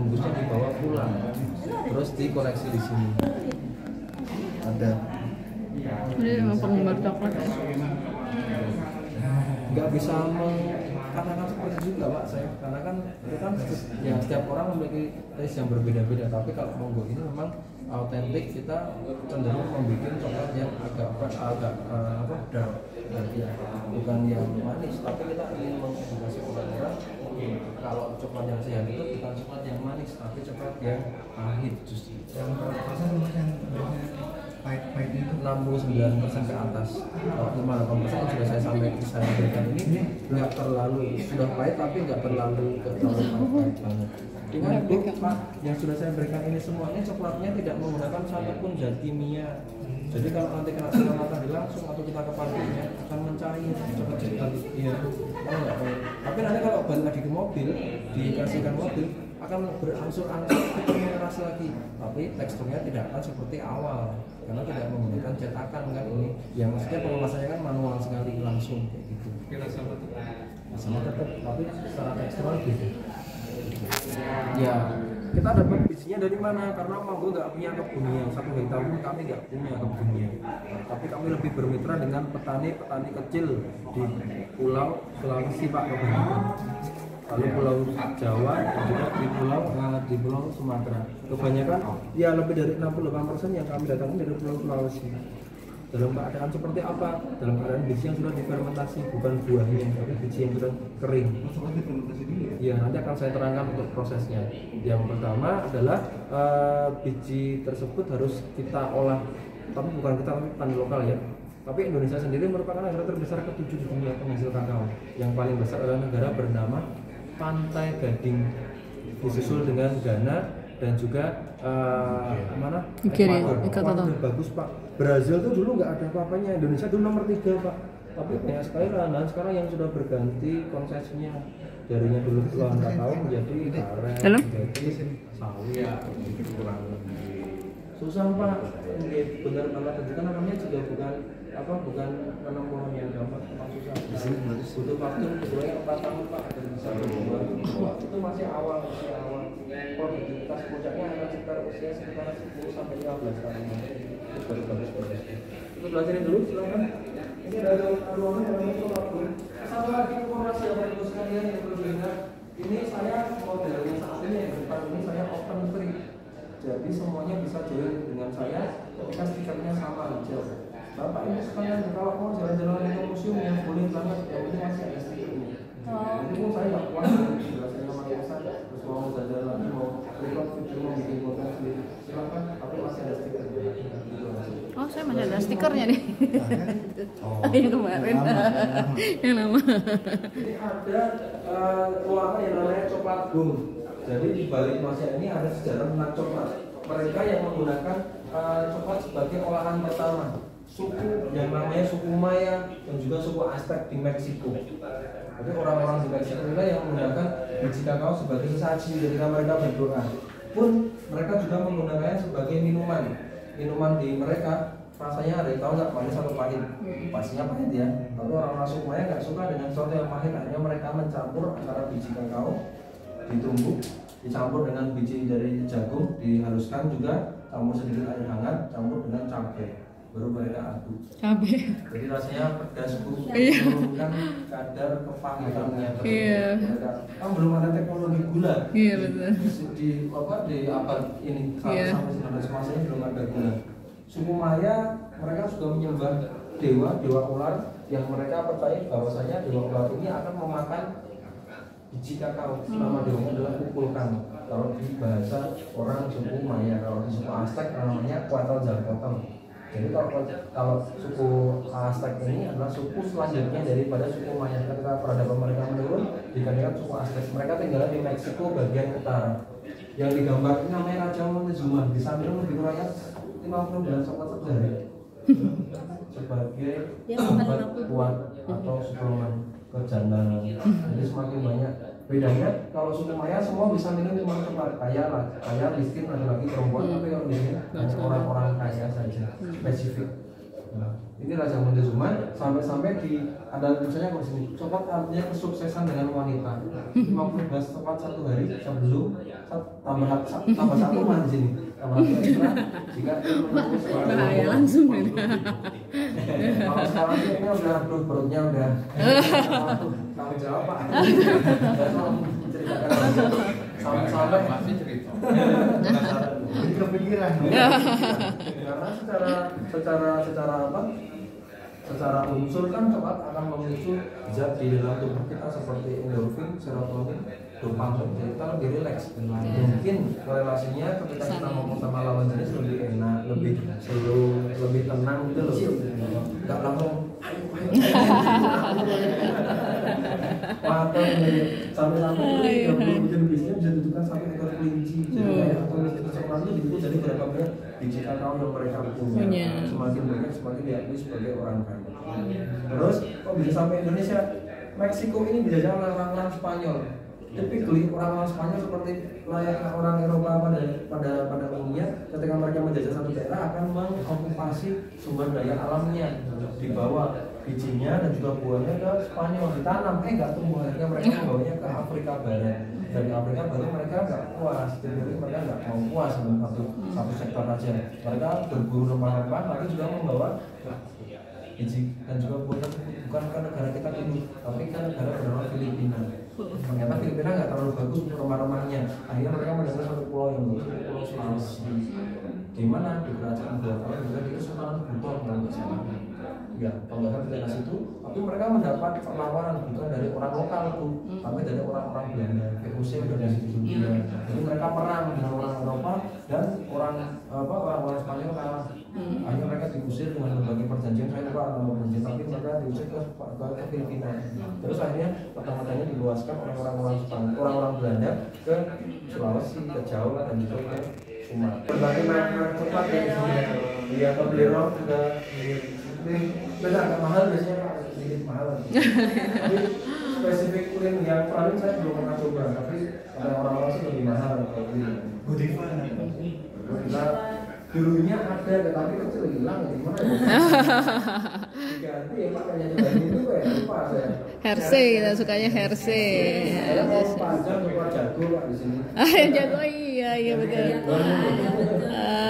bungkusnya dibawa pulang, terus dikoleksi di sini. Ada. Ini memang penggemar coklat ya. Nggak bisa mengatakan seperti itu juga Pak saya, karena kan itu kan ya setiap orang memiliki taste yang berbeda-beda. Tapi kalau monggo ini memang autentik, kita cenderung membuat coklat yang agak dark, ya, bukan yang manis. Tapi kita ingin mengedukasi orang kalau coklat yang sehat itu bukan coklat yang manis, tapi coklat yang pahit justru. Yang persen yang pahit-pahitnya itu 69% ke atas. Kalau 58% sudah saya berikan ini nggak terlalu sudah pahit, tapi nggak terlalu pahit banget. Dengan Pak yang sudah saya berikan ini semuanya coklatnya tidak menggunakan satupun zat kimia. Jadi kalau nanti kena sinar matahari langsung atau kita ke pabriknya akan mencair cepat sekali. Iya. Tapi nanti kalau balik lagi ke mobil, dikasihkan mobil akan berangsur-angsur mengeras lagi. Tapi teksturnya tidak akan seperti awal karena tidak menggunakan cetakan kan ini. Yang maksudnya pengemasannya kan manual sekali langsung kayak gitu. Sama tetap, tapi secara tekstural beda. Ya, kita dapat bijinya dari mana? Karena monggo nggak punya kebunnya, 1 hektar pun kami nggak punya kebunnya. Tapi kami lebih bermitra dengan petani-petani kecil di Pulau Sulawesi Pak kebanyakan. Lalu Pulau Jawa dan juga di Pulau Sumatera. Kebanyakan ya lebih dari 68% yang kami datangin dari Pulau Sulawesi. Dalam keadaan seperti apa? Dalam keadaan biji yang sudah difermentasi, bukan buahnya, tapi biji yang sudah kering. seperti fermentasi dulu ya? Ya, nanti akan saya terangkan untuk prosesnya. Yang pertama adalah biji tersebut harus kita olah, tapi bukan kita, tapi petani lokal ya. Tapi Indonesia sendiri merupakan negara terbesar ke-7 di dunia penghasil kakao. Yang paling besar adalah negara bernama Pantai Gading, disusul dengan Ghana dan juga mana? Ecuador. Bagus Pak. Brazil tuh dulu nggak ada apa-apanya, Indonesia dulu nomor 3 Pak. Tapi banyak sekali lahan sekarang yang sudah berganti konsesinya, darinya dulu puluhan tahun menjadi karet, menjadi sawit, kurang lebih. Susah Pak, benar banget. Itu kan namanya juga bukan menanam pohon yang gampang, susah. Butuh waktu sebenarnya 4 tahun Pak agar bisa berbuah. Itu masih awal. Produktivitas puncaknya akan sekitar usia sekitar 10 sampai 15 tahun. Itu baru bagus. Kita belajarin dulu silakan. Ini ada ruangan yang namanya laboratorium. Satu lagi informasi Bapak Ibu sekalian yang berbeda. Ini saya modelnya saat ini yang depan ini saya open free. Jadi semuanya bisa join dengan saya ketika stikernya sama hijau. Bapak Ibu sekalian kalau mau jalan-jalan ke museum yang boleh banget, yang ini masih ada stikernya. Jadi pun saya nggak kuat saya pakai pesan, terus mau jalan lagi mau record video mau bikin konten sendiri silakan, tapi masih ada stikernya. Oh, saya masih ada stikernya nih. Yang kemarin. Yang lama. Ini ada ruangan yang namanya coklat boom. Jadi di balik Indonesia ini ada sejarah tentang coklat. Mereka yang menggunakan coklat sebagai olahan pertama. Suku yang namanya suku Maya dan juga suku Aztec di Meksiko. Jadi orang-orang di Meksiko ini yang menggunakan biji kakao sebagai sesaji ketika mereka berdoa. Pun mereka juga menggunakannya sebagai minuman. Minuman di mereka rasanya ada yang tahu nggak, manis atau pahit? Pastinya pahit ya. Tapi orang-orang suku Maya nggak suka dengan sesuatu yang pahit. Akhirnya mereka mencampur antara biji kakao ditumbuk, dicampur dengan biji dari jagung, dihaluskan juga, campur sedikit air hangat, campur dengan cabai, baru mereka aduk. Cabai. Jadi rasanya pedas Bu, menurunkan kadar kepahitannya. Iya. Kan belum ada teknologi gula. Iya betul. Di abad ini sampai 19 Masehi belum ada gula. Suku Maya mereka sudah menyembah dewa ular yang mereka percaya bahwasanya dewa ular ini akan memakan biji kakao. Nama dewanya adalah Kukulkan. Kalau di bahasa orang suku Maya, kalau di suku Aztec namanya Quetzalcoatl. Jadi kalau suku Aztec ini adalah suku selanjutnya daripada suku Maya. Ketika peradaban mereka menurun, dikatakan suku Aztec. Mereka tinggal di Meksiko bagian utara. Yang digambar ini namanya Raja Montezuma. Di samping begitu rakyat 59 coklat sejari sebagai obat kuat atau suplemen kejandanan. Jadi semakin banyak. Bedanya kalau suku Maya semua bisa minum 5 coklat, kaya miskin, laki-laki, perempuan. Tapi kalau di sini hanya orang-orang kaya saja, spesifik. Nah, ini Raja Montezuma sampai ada tulisannya di sini. Coklat artinya kesuksesan dengan wanita. 15 coklat satu hari sebelum tambah satu di sini. Tambah satu ekstra jika bahaya langsung ini. Kalau sekarang ini udah perutnya udah tanggung jawab Pak. Sampai masih cerita. Jadi kepikiran. Karena secara apa? Secara unsur kan coklat akan memicu zat di dalam tubuh kita seperti endorfin, serotonin, dopamin, jadi kita lebih rileks. Mungkin korelasinya ketika kita ngomong sama lawan jenis lebih enak, lebih slow, lebih tenang gitu loh. Gak langsung atau sampai yang belum bikin bisnisnya bisa ditentukan sampai ekor kelinci. Jadi atau bisnis coklat itu diukur dari berapa banyak biji kakao yang mereka punya. Semakin banyak semakin diakui sebagai orang kaya. Terus kok bisa sampai Indonesia? Meksiko ini dijajah oleh orang-orang Spanyol. Typically orang-orang Spanyol seperti layaknya orang Eropa pada umumnya, ketika mereka menjajah satu daerah akan mengokupasi sumber daya alamnya, dibawa bijinya dan juga buahnya ke Spanyol, ditanam, nggak tumbuh, akhirnya mereka membawanya ke Afrika Barat. Dari Afrika Barat mereka nggak puas, jadi mereka nggak mau puas dengan satu sektor aja. Mereka berburu rempah-rempah, tapi juga membawa biji dan juga buahnya bukan ke negara kita dulu, tapi ke negara bernama Filipina. Ternyata Filipina nggak terlalu bagus untuk rumah-rumahnya. Akhirnya mereka mendapat satu pulau yang bagus, Pulau Sulawesi. Di mana di kerajaan Buatan juga di Kesultanan Buton dan bersama. Ya, pembahasan dari situ, tapi mereka mendapat perlawanan bukan dari orang lokal tuh, tapi dari orang-orang Belanda. VOC udah di situ juga. Jadi mereka perang dengan orang Eropa dan orang Spanyol kalah. Akhirnya mereka diusir dengan berbagai perjanjian, saya lupa nama perjanjian, tapi mereka diusir ke Filipina. Terus akhirnya pertama-tama diluaskan oleh orang-orang Belanda ke Sulawesi, ke Jawa dan juga ke Sumatera. Berbagai merek coklat ya, dia Toblerone juga beda agak mahal biasanya sedikit mahal. Tapi spesifik kulit yang paling saya belum pernah coba, tapi ada orang-orang sih lebih mahal kalau ini. Godiva. Dulunya ada, tetapi kecil hilang, gimana ya? Diganti ya makanya diganti itu kayak lupa saya. Hershey, kita sukanya Hershey. Saya mau panjang lupa jago Pak di sini. Jago iya betul.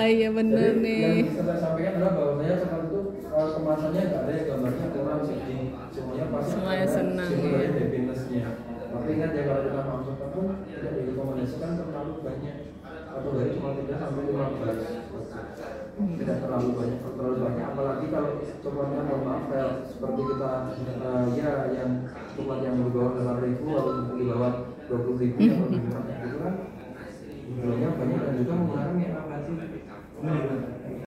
Iya benar nih. Yang saya sampaikan adalah bahwasanya seperti itu kemasannya nggak ada yang gambarnya kurang sedih, semuanya pasti semuanya senang. Semuanya happiness-nya. Tapi ingat ya kalau kita masuk pun tidak direkomendasikan terlalu banyak. Atau dari cuma 3 sampai 15. Tidak terlalu banyak, apalagi kalau coklatnya mohon maaf kayak seperti kita yang coklat yang berbawah 8.000 atau di bawah 20.000 atau lebih murah